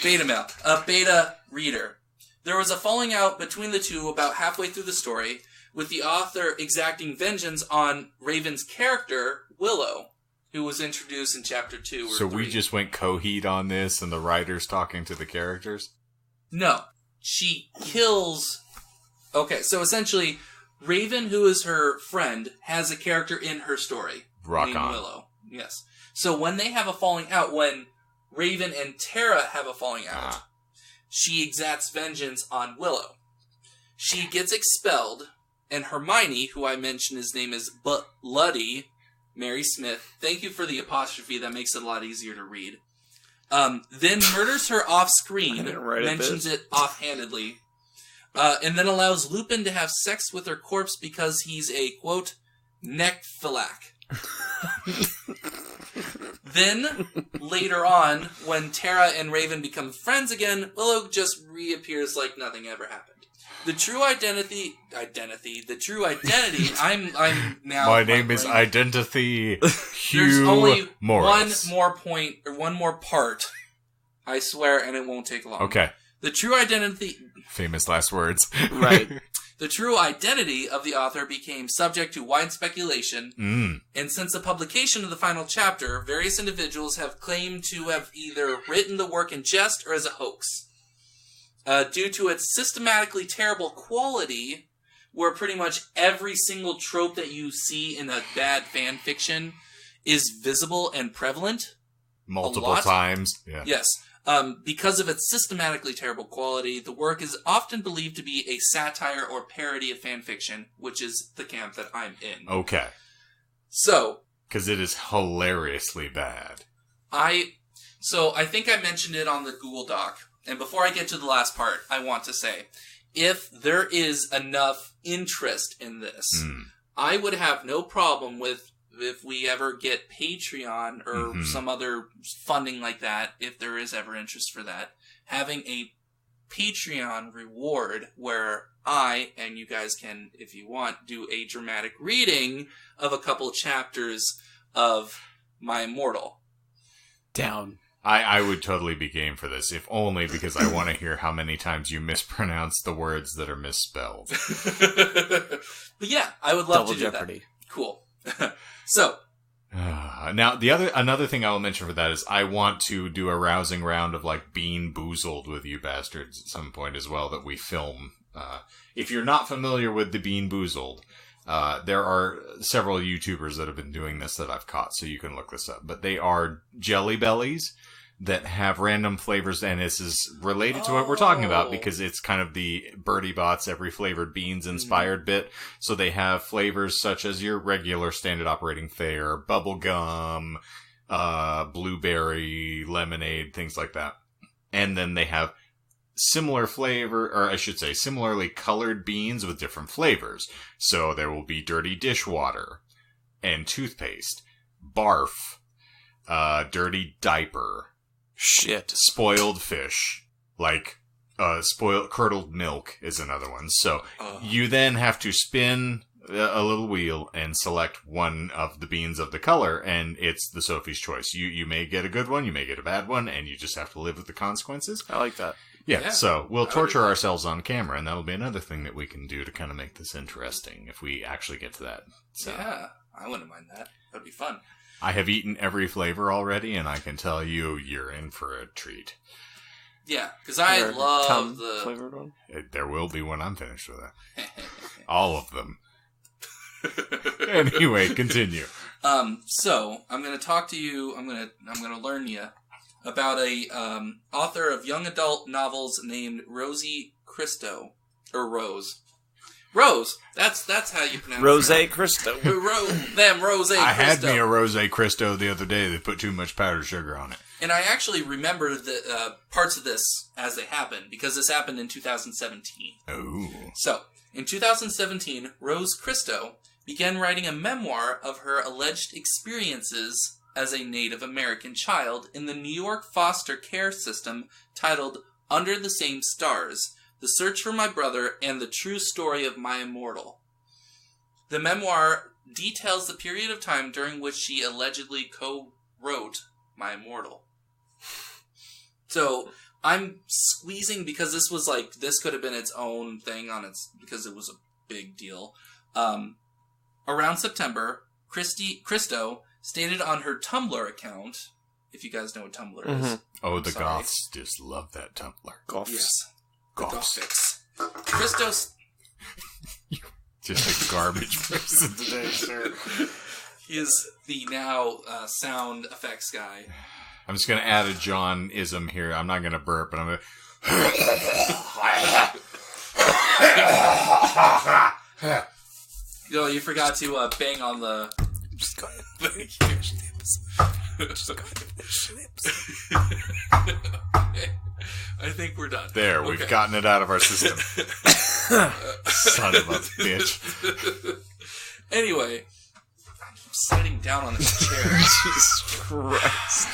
Beta male. A beta reader. There was a falling out between the two about halfway through the story, with the author exacting vengeance on Raven's character, Willow, who was introduced in chapter 2 or 3. So we just went Coheed on this, and the writer's talking to the characters? No. She kills... Okay, so essentially, Raven, who is her friend, has a character in her story. Rock on. Willow. Yes. So when they have a falling out, when Raven and Tara have a falling out, she exacts vengeance on Willow. She gets expelled, and Hermione, who I mentioned his name is Bloody, Mary Smith, thank you for the apostrophe, that makes it a lot easier to read, then murders her off-screen, mentions it offhandedly, and then allows Luppine to have sex with her corpse because he's a, quote, necrophiliac. Then, later on, when Tara and Raven become friends again, Willow just reappears like nothing ever happened. The true identity, I'm now... My name is Identity Hugh There's only Morris. one more part, I swear, and it won't take long. Okay. The true identity... Famous last words. Right. The true identity of the author became subject to wide speculation, and since the publication of the final chapter, various individuals have claimed to have either written the work in jest or as a hoax. Due to its systematically terrible quality, where pretty much every single trope that you see in a bad fan fiction is visible and prevalent. Multiple times. Yeah. Yes. Because of its systematically terrible quality, the work is often believed to be a satire or parody of fan fiction, which is the camp that I'm in. Okay. So. Because it is hilariously bad. I think I mentioned it on the Google Doc. And before I get to the last part, I want to say, if there is enough interest in this, I would have no problem with if we ever get Patreon or some other funding like that, if there is ever interest for that, having a Patreon reward where I, and you guys can, if you want, do a dramatic reading of a couple chapters of My Immortal. Down. I would totally be game for this, if only because I want to hear how many times you mispronounce the words that are misspelled. But yeah, I would love Double to Jeopardy. do that. Cool. So. Now, another thing I will mention for that is I want to do a rousing round of, like, Bean Boozled with you bastards at some point as well that we film. If you're not familiar with the Bean Boozled, there are several YouTubers that have been doing this that I've caught, so you can look this up. But they are jelly bellies that have random flavors, and this is related to what we're talking about because it's kind of the Birdie Bots every flavored beans inspired bit. So they have flavors such as your regular standard operating fare, bubblegum, blueberry, lemonade, things like that. And then they have similar flavor, or I should say similarly colored beans with different flavors. So there will be dirty dishwater and toothpaste, barf, dirty diaper, shit, spoiled fish, like spoiled curdled milk is another one. So you then have to spin a little wheel and select one of the beans of the color, and it's the Sophie's choice. You may get a good one, you may get a bad one, and you just have to live with the consequences. I like that. Yeah, so we'll torture ourselves on camera, and that'll be another thing that we can do to kind of make this interesting if we actually get to that. So. Yeah, I wouldn't mind that. That'd be fun. I have eaten every flavor already, and I can tell you, you're in for a treat. Yeah, because I love the flavored one. There will be when I'm finished with it. All of them. Anyway, continue. So I'm going to talk to you. I'm going to learn you about a author of young adult novels named Rosie Christo, or Rose. Rose. That's how you pronounce it. Rosé Christo. Rosé. I had me a Rosé Christo the other day. They put too much powdered sugar on it. And I actually remember the parts of this as they happened, because this happened in 2017. Oh. So, in 2017, Rose Christo began writing a memoir of her alleged experiences as a Native American child in the New York foster care system titled Under the Same Stars, The Search for My Brother and the True Story of My Immortal. The memoir details the period of time during which she allegedly co-wrote My Immortal. So, I'm squeezing because this could have been its own thing because it was a big deal. Around September, Christo stated on her Tumblr account, if you guys know what Tumblr is. Oh, the goths just love that Tumblr. Goths. Yes. Goths. Christo... Just a garbage person today, sir. He is the now sound effects guy. I'm just going to add a John-ism here. I'm not going to burp, but I'm going to... Yo, you forgot to bang on the... Just go ahead and finish the episode. Just go ahead and finish the episode. Okay. I think we're done. There, we've gotten it out of our system. Son of a bitch. Anyway, I'm sitting down on this chair. Jesus Christ.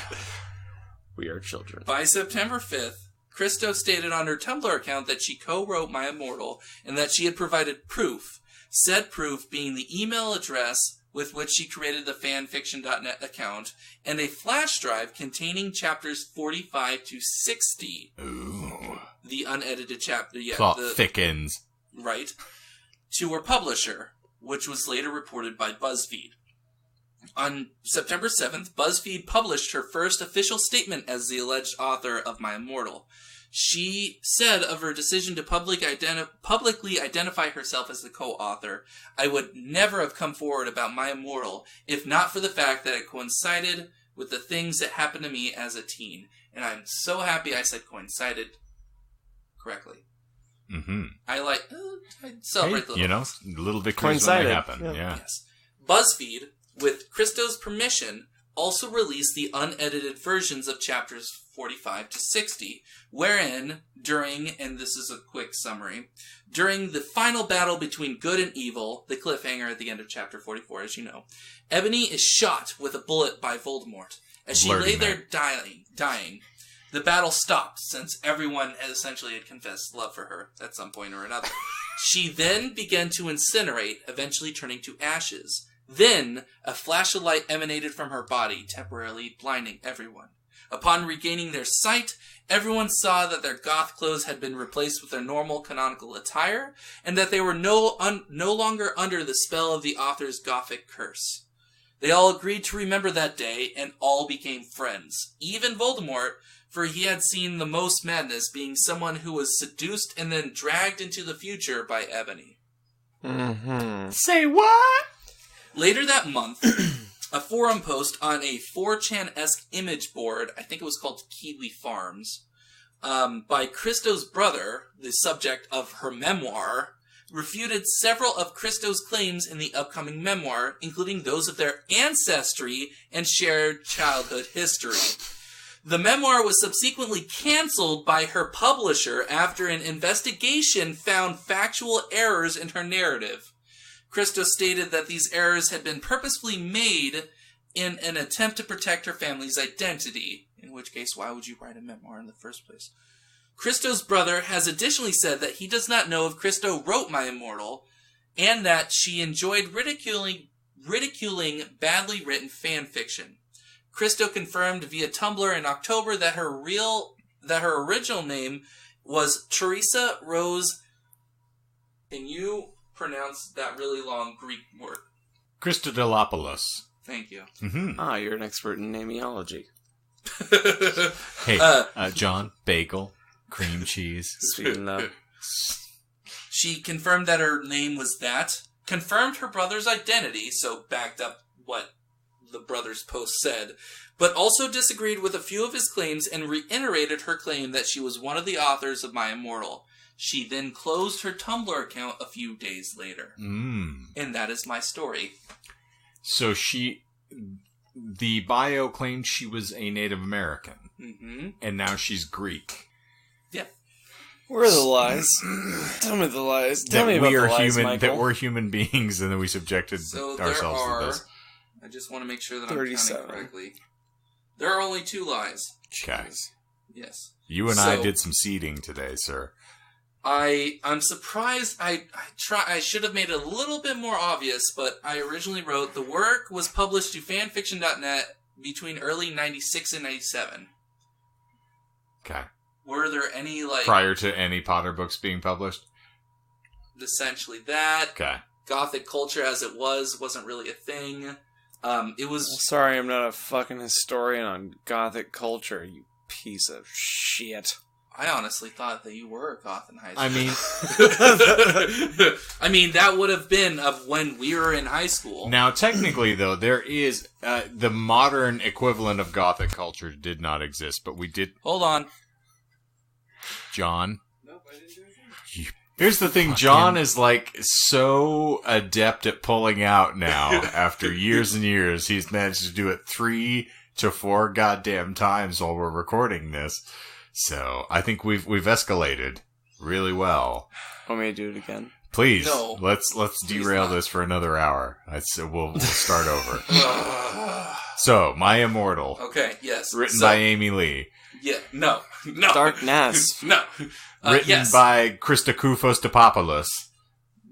We are children. By September 5th, Christo stated on her Tumblr account that she co-wrote My Immortal and that she had provided proof, said proof being the email address with which she created the fanfiction.net account and a flash drive containing chapters 45 to 60. Ooh. The unedited chapter. Yeah, Plot thickens. Right. to her publisher, which was later reported by BuzzFeed. On September 7th, BuzzFeed published her first official statement as the alleged author of My Immortal. She said of her decision to publicly identify herself as the co-author, "I would never have come forward about My Immortal if not for the fact that it coincided with the things that happened to me as a teen. And I'm so happy I said coincided correctly." Mm-hmm. I celebrate the little victories when they happen. Yeah. Yes. BuzzFeed, with Christo's permission, also released the unedited versions of chapters 45 to 60, wherein, and this is a quick summary, during the final battle between good and evil, the cliffhanger at the end of chapter 44, as you know, Ebony is shot with a bullet by Voldemort. As she lay there dying, the battle stopped, since everyone essentially had confessed love for her at some point or another. She then began to incinerate, eventually turning to ashes. Then, a flash of light emanated from her body, temporarily blinding everyone. Upon regaining their sight, everyone saw that their goth clothes had been replaced with their normal canonical attire, and that they were no longer under the spell of the author's gothic curse. They all agreed to remember that day, and all became friends. Even Voldemort, for he had seen the most madness, being someone who was seduced and then dragged into the future by Ebony. Mm-hmm. Say what? Later that month, a forum post on a 4chan-esque image board, I think it was called Kiwi Farms, by Christo's brother, the subject of her memoir, refuted several of Christo's claims in the upcoming memoir, including those of their ancestry and shared childhood history. The memoir was subsequently canceled by her publisher after an investigation found factual errors in her narrative. Christo stated that these errors had been purposefully made in an attempt to protect her family's identity. In which case, why would you write a memoir in the first place? Christo's brother has additionally said that he does not know if Christo wrote My Immortal, and that she enjoyed ridiculing badly written fan fiction. Christo confirmed via Tumblr in October that her original name was Teresa Rose. Can you pronounce that really long Greek word? Christodolopoulos. Thank you. Mm-hmm. You're an expert in nameology. Hey, John, bagel, cream cheese. Speaking of, she confirmed that her name was that, confirmed her brother's identity, so backed up what the brother's post said, but also disagreed with a few of his claims and reiterated her claim that she was one of the authors of My Immortal. She then closed her Tumblr account a few days later. And that is my story. So the bio claimed she was a Native American. Mm-hmm. And now she's Greek. Yeah. where are the lies? Tell me the lies. Tell me about the lies, Michael. That we're human beings and that we subjected ourselves to this. I just want to make sure that 37. I'm counting correctly. There are only 2 lies. Okay. Yes. You and I did some seeding today, sir. I'm surprised. I should have made it a little bit more obvious, but I originally wrote the work was published to fanfiction.net between early 96 and 97. Okay. Were there any, prior to any Potter books being published? Essentially that. Okay. Gothic culture as it wasn't really a thing. It was... Sorry, I'm not a fucking historian on Gothic culture, you piece of shit. I honestly thought that you were a goth in high school. I mean... that would have been of when we were in high school. Now, technically, though, there is... the modern equivalent of Gothic culture did not exist, but we did... Hold on. John? Nope, I didn't do anything. Here's the thing, John is, so adept at pulling out now, after years and years. He's managed to do it 3 to 4 goddamn times while we're recording this. So, I think we've escalated really well. Want me to do it again? Please, No. let's derail this for another hour. We'll start over. So, My Immortal. Okay, yes. Written by Amy Lee. Yeah, no. Darkness. No. Written by Christokoufos Topopoulos.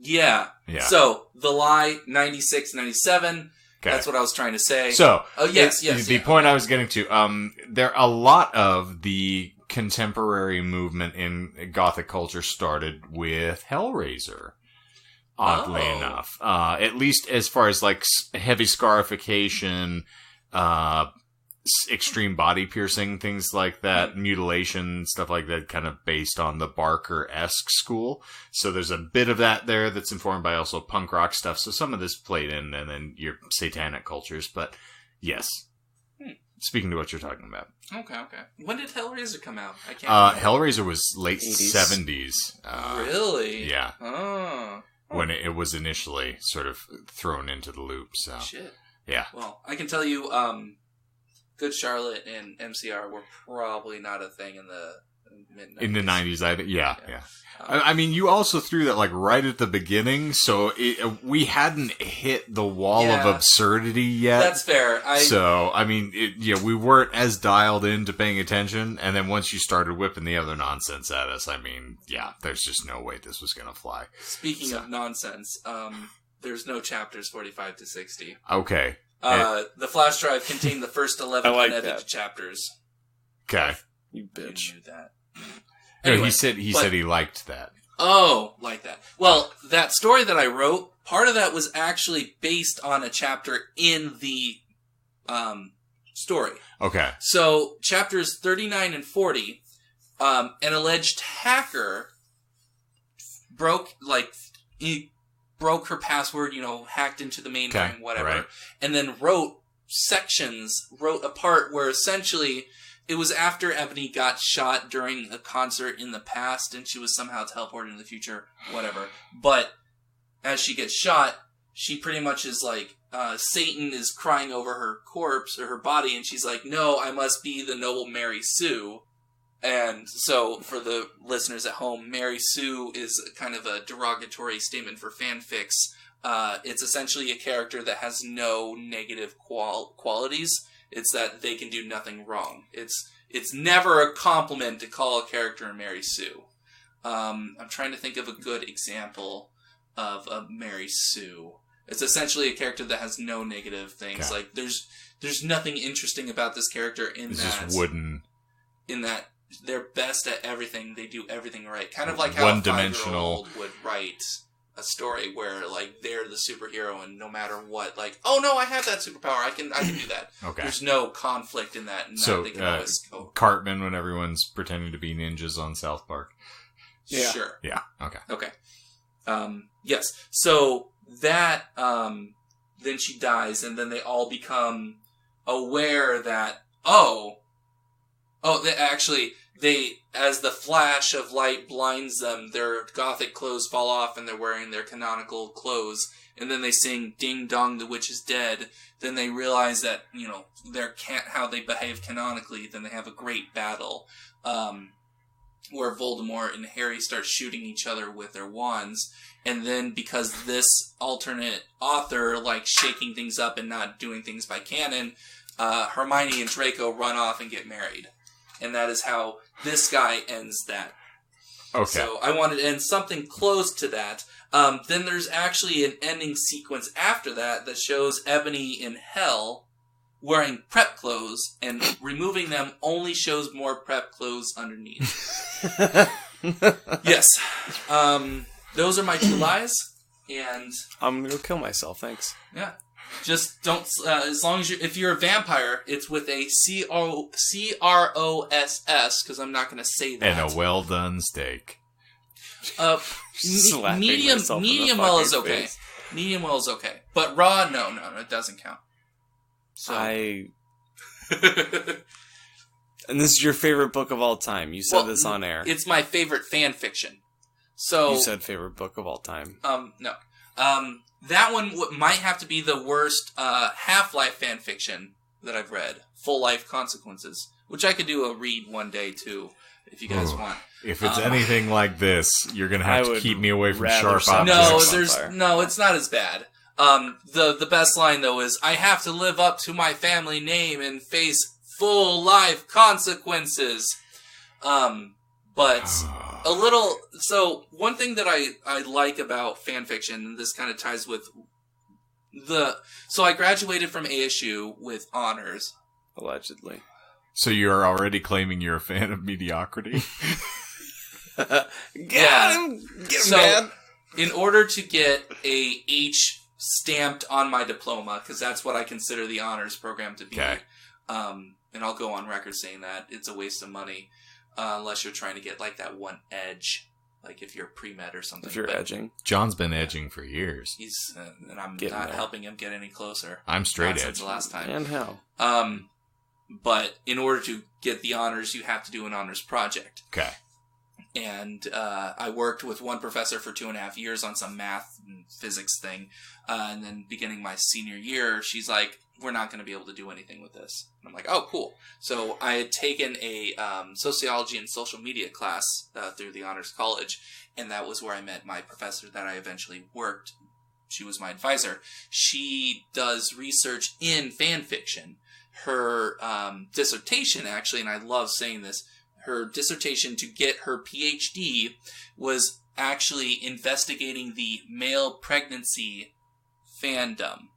Yeah. So, the lie, 96, 97. Okay. That's what I was trying to say. So, yes. The point I was getting to, there a lot of the contemporary movement in Gothic culture started with Hellraiser. oddly enough. At least as far as like heavy scarification, extreme body piercing, things like that, mutilation, stuff like that, kind of based on the Barker-esque school. So there's a bit of that there that's informed by also punk rock stuff. So some of this played in, and then your satanic cultures. But yes, speaking to what you're talking about. Okay. When did Hellraiser come out? I can't. Hellraiser was late 80s. 70s. Really? Yeah. Oh. When it was initially sort of thrown into the loop. So Shit. yeah. Well, I can tell you, Good Charlotte and MCR were probably not a thing in the mid-90s. In the 90s, yeah. I mean, you also threw that like right at the beginning, so we hadn't hit the wall of absurdity yet. That's fair. So, I mean, we weren't as dialed into paying attention, and then once you started whipping the other nonsense at us, I mean, there's just no way this was going to fly. Speaking of nonsense, there's no chapters 45 to 60. Okay. The flash drive contained the first 11 unedited that. chapters. Okay. You bitch. You knew that. Anyway, he said he liked that. Oh, like that. Well, that story that I wrote, part of that was actually based on a chapter in the story. Okay. So, chapters 39 and 40, an alleged hacker broke her password, hacked into the mainframe, whatever, right. and then wrote a part where essentially it was after Ebony got shot during a concert in the past and she was somehow teleported in the future, whatever. But as she gets shot, she pretty much is like, Satan is crying over her corpse or her body, and she's like, no, I must be the noble Mary Sue. And so, for the listeners at home, Mary Sue is kind of a derogatory statement for fanfics. It's essentially a character that has no negative qualities. It's that they can do nothing wrong. It's never a compliment to call a character Mary Sue. I'm trying to think of a good example of a Mary Sue. It's essentially a character that has no negative things. Okay. Like, there's nothing interesting about this character It's just wooden. In that they're best at everything. They do everything right. Kind of like how one-dimensional. a 5-year-old would write a story where, like, they're the superhero and no matter what, like, oh no, I have that superpower. I can do that. Okay. There's no conflict in that. And So, they can always go. Cartman when everyone's pretending to be ninjas on South Park. Yeah. Sure. Yeah. Okay. Okay. Yes. So that, then she dies and then they all become aware that, as the flash of light blinds them, their gothic clothes fall off and they're wearing their canonical clothes. And then they sing Ding Dong, the Witch is Dead. Then they realize that, how they behave canonically. Then they have a great battle, where Voldemort and Harry start shooting each other with their wands. And then because this alternate author likes shaking things up and not doing things by canon, Hermione and Draco run off and get married. And that is how this guy ends that. Okay. So I wanted to end something close to that. Then there's actually an ending sequence after that shows Ebony in hell wearing prep clothes, and removing them only shows more prep clothes underneath. Yes. Those are my 2 lies, and I'm gonna go kill myself, thanks. yeah. Just don't, as long as if you're a vampire, it's with a CROSS, because I'm not going to say that. And a well done steak. Slapping medium myself in the well is fucking okay. face. Medium well is okay. But raw, no, it doesn't count. So. And this is your favorite book of all time. You said this on air. It's my favorite fan fiction. So You said favorite book of all time. no. That one might have to be the worst Half-Life fan fiction that I've read. Full Life Consequences, which I could do a read one day too, if you guys want. If it's anything like this, you're going to have to keep me away from sharp rather objects. No, it's not as bad. The best line though is, I have to live up to my family name and face full life consequences. But a little, so one thing that I like about fanfiction, and this kind of ties with so I graduated from ASU with honors. Allegedly. So you're already claiming you're a fan of mediocrity? Get him, man. in order to get a H stamped on my diploma, because that's what I consider the honors program to be. Okay. And I'll go on record saying that it's a waste of money unless you're trying to get like that one edge, like if you're pre-med or something. If you're edging. John's been edging for years. He's and I'm Getting not there. helping him get any closer. I'm straight Not edge. since the last time. And how? But in order to get the honors, you have to do an honors project. Okay. And I worked with one professor for 2.5 years on some math and physics thing. And then beginning my senior year, she's like, we're not going to be able to do anything with this. And I'm like, oh, cool. So I had taken a sociology and social media class through the Honors College. And that was where I met my professor that I eventually worked. She was my advisor. She does research in fan fiction. Her dissertation, actually, and I love saying this, her dissertation to get her PhD was actually investigating the male pregnancy fandom.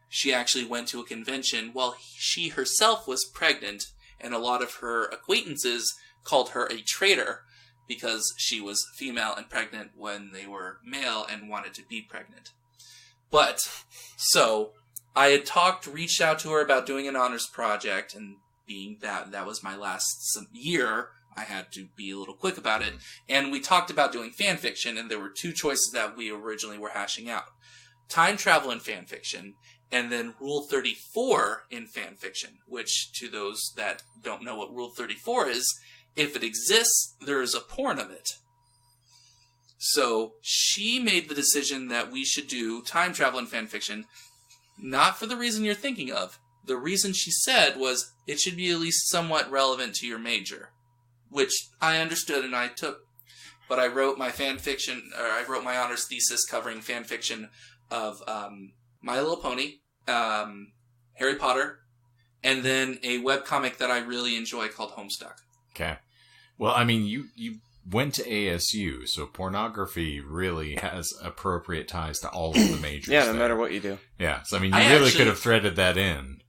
She actually went to a convention while she herself was pregnant, and a lot of her acquaintances called her a traitor because she was female and pregnant when they were male and wanted to be pregnant. But, so, I had reached out to her about doing an honors project, and being that was my last year, I had to be a little quick about it. And we talked about doing fan fiction, and there were two choices that we originally were hashing out. Time travel in fan fiction, and then Rule 34 in fan fiction, which, to those that don't know what Rule 34 is, if it exists, there is a porn of it. So she made the decision that we should do time travel in fan fiction, not for the reason you're thinking of. The reason she said was it should be at least somewhat relevant to your major, which I understood and I took. But I wrote my I wrote my honors thesis covering fan fiction of My Little Pony, Harry Potter, and then a webcomic that I really enjoy called Homestuck. Okay. Well, I mean, you went to ASU, so pornography really has appropriate ties to all of the majors. Yeah, no matter what you do. Yeah, so I mean, you really could have threaded that in.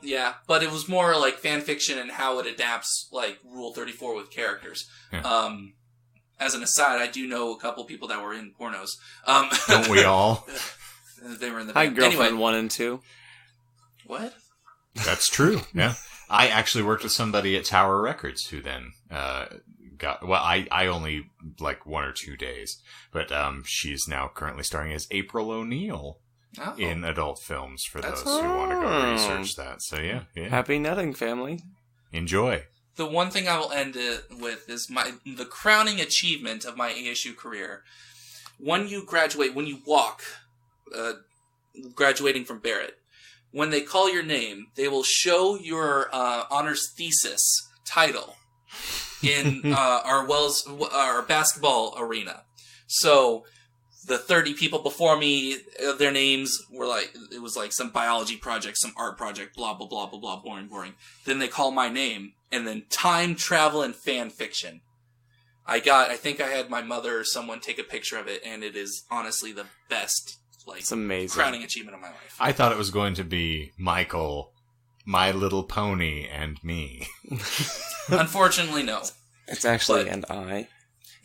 Yeah, but it was more like fan fiction and how it adapts, like, Rule 34 with characters. Yeah. As an aside, I do know a couple people that were in pornos. Don't we all? They were in the Hi, band. Girlfriend Anyway, 1 and 2. what? That's true, yeah. I actually worked with somebody at Tower Records who then I only, like, 1 or 2 days, but she's now currently starring as April O'Neil in adult films for those who want to go research that. So, yeah. Happy nutting, family. Enjoy. The one thing I will end it with is the crowning achievement of my ASU career. When you graduate, when you walk, graduating from Barrett, when they call your name, they will show your honors thesis title in our basketball arena. So the 30 people before me, their names were like, it was like some biology project, some art project, blah, blah, blah, blah, blah, boring. Then they call my name, and then time travel and fan fiction. I think I had my mother or someone take a picture of it, and it is honestly the best, like, it's amazing. crowning achievement of my life. I thought it was going to be Michael, My Little Pony, and me. Unfortunately, no. It's actually and I.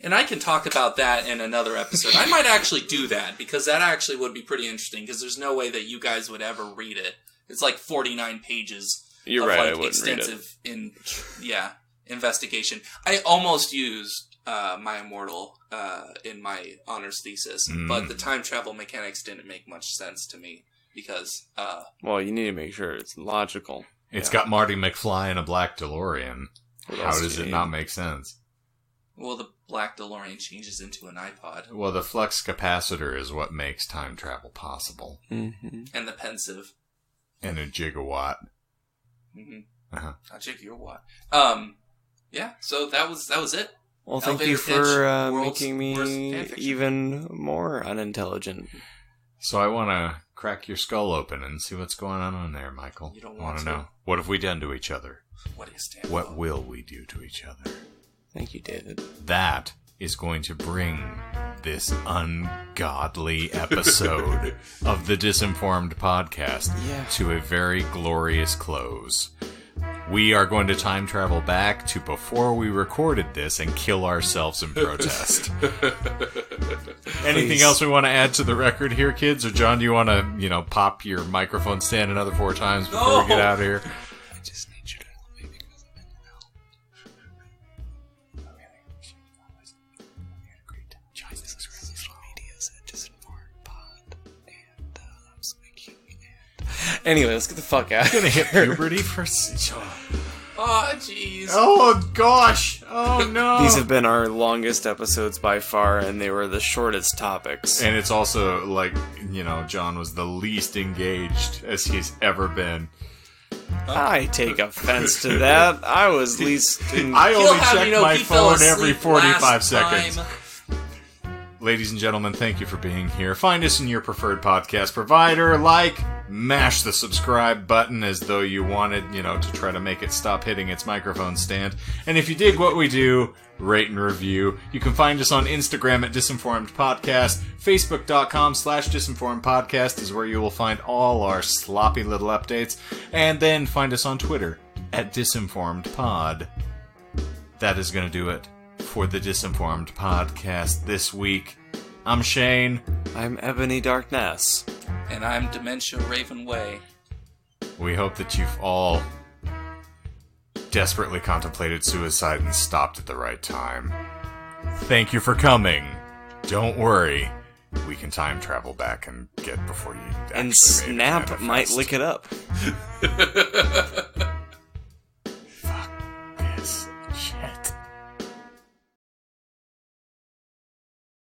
And I can talk about that in another episode. I might actually do that, because that actually would be pretty interesting, because there's no way that you guys would ever read it. It's like 49 pages. You're right, I wouldn't read it. Extensive investigation. I almost used my Immortal in my honors thesis, but the time travel mechanics didn't make much sense to me, because... well, you need to make sure it's logical. It's got Marty McFly in a black DeLorean. What How else does do you it need? not make sense? Well, the black DeLorean changes into an iPod. Well, the flux capacitor is what makes time travel possible. Mm-hmm. And the pensive. And a gigawatt. Mm-hmm. Uh-huh. A gigawatt. Yeah, so that was it. Well, thank you for making me even more unintelligent. So I want to crack your skull open and see what's going on there, Michael. You don't I want to know. What have we done to each other? What do you stand What for? will we do to each other? Thank you, David. That is going to bring this ungodly episode of the Disinformed podcast to a very glorious close. We are going to time travel back to before we recorded this and kill ourselves in protest. Anything else we want to add to the record here, kids? Or John, do you want to, pop your microphone stand another 4 times before we get out of here? I just need you to help me because I'm in hell. I really appreciate you always. We had a great time. Join us on social medias at Disinformed Pod and I'm speaking. Anyway, let's get the fuck out. I'm gonna hit puberty for. Oh, jeez. Oh gosh! Oh no! These have been our longest episodes by far, and they were the shortest topics. And it's also like, John was the least engaged as he's ever been. I take offense to that. I was least. I only check my he fell phone every asleep 45 last seconds. time. Ladies and gentlemen, thank you for being here. Find us in your preferred podcast provider. Mash the subscribe button as though you wanted, to try to make it stop hitting its microphone stand. And if you dig what we do, rate and review. You can find us on Instagram at Disinformed Podcast. Facebook.com/Disinformed Podcast is where you will find all our sloppy little updates. And then find us on Twitter at Disinformed Pod. That is going to do it for the Disinformed Podcast this week. I'm Shane. I'm Ebony Darkness. And I'm Dementia Raven Way. We hope that you've all desperately contemplated suicide and stopped at the right time. Thank you for coming. Don't worry. We can time travel back and get before you actually And made Snap it might manifest. lick it up. Fuck this.